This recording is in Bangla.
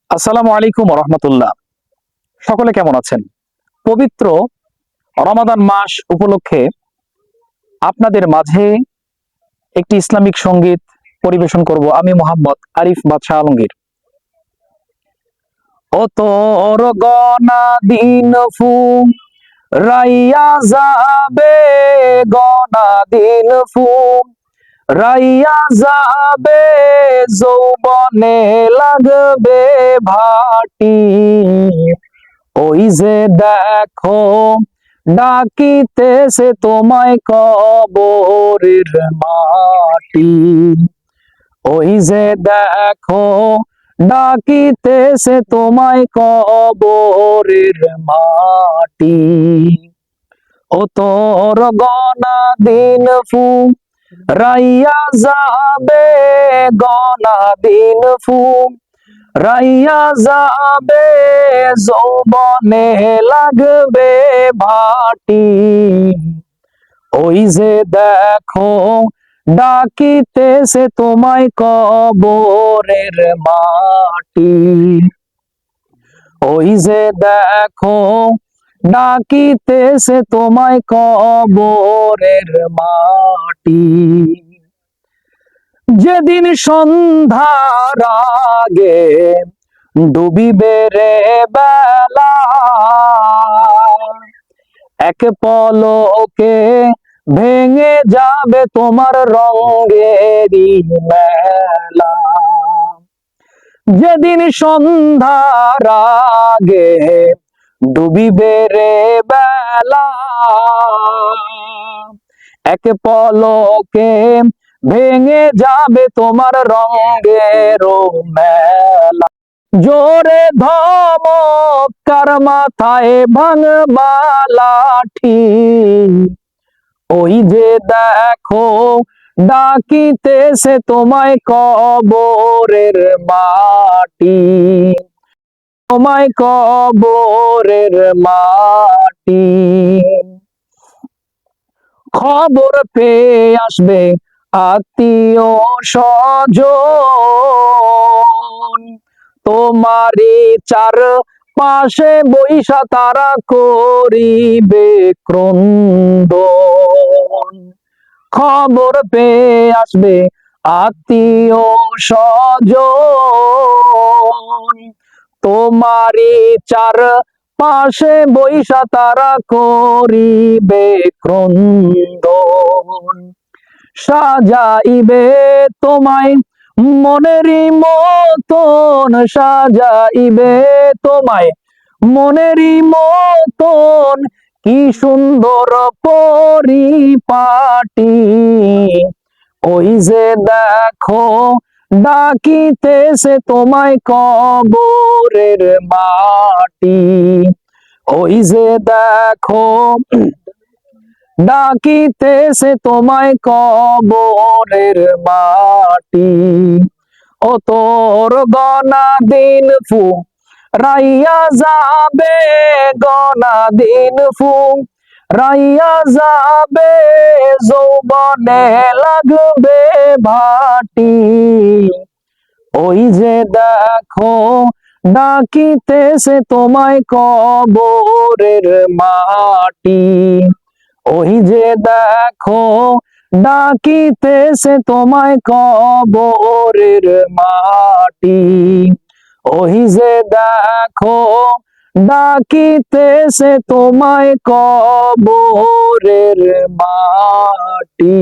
আসসালামু আলাইকুম রহমতুল্লাহ। সকলে কেমন আছেন? পবিত্র রমাদান মাস উপলক্ষে আপনাদের মাঝে একটি ইসলামিক সঙ্গীত পরিবেশন করব আমি মোহাম্মদ আরিফ বাদশাহ আলমগীর। ও তোর গনা দিন ফু রাইয়া যাবে, গনা দিন ফু রাইয়া যাবে, যৌবনে লাগবে ভাটি। ওই যে দেখো ডাকিতেছে তোমায় কবরের মাটি। ওই যে দেখো ডাকিতেছে তোমায় কবরের মাটি। ও তোর গনা দিন ফু রাইয়া যাবে, গনা দিন ফু রাইয়া যাবে, যৌবনে লাগবে ভাটি। ওই যে দেখো ডাকিতেছে তোমায় কবরের মাটি। ওই যে দেখো ডাকিতেছে তোমায় কবরের মাটি। যেদিন সন্ধ্যার আগে ডুবিবে রে বেলা, এক পলকে ভেঙে যাবে তোমার রঙেরই মেলা। যেদিন সন্ধ্যার আগে ডুবিবে রে বেলা, এক পলকে ভেঙে যাবে তোমার রঙের মেলা। জোরে ধমকার মাথায় ভাঙবা লাঠি। ওই যে দেখো ডাকিতেছে তোমায় কবরের মাটি, তোমায় কবরের মাটি। খবর পেয়ে আসবে আত্মীয় স্বজন, তোমারই চার পাশে বৈশা তারা করিবে ক্রন্দন। খবর পেয়ে আসবে আত্মীয় স্বজন, তোমারই চার পাশে বৈশা তারা করিবে ক্রন্দন। সাজাইবে তোমায় মনেরই মতন, সাজাইবে তোমায় মনেরই মতন, কি সুন্দর পরিপাটি। ওই যে দেখো ডাকিতেছে তোমায় কবরের মাটি। ওই যে দেখো ডাকিতেছে তোমায় কবরের মাটি। ও তোর গনা দিন ফু রাইয়া যাবে, গনা দিন ফু রাইয়া যাবে, যৌবনে লাগবে ভাটি। ওই যে দেখো ডাকিতেছে তোমায় কবরের মাটি। ওই যে দেখো ডাকিতেছে তোমায় কবরের মাটি। ওই যে দেখো ডাকিতেছে তোমায় কবরের মাটি।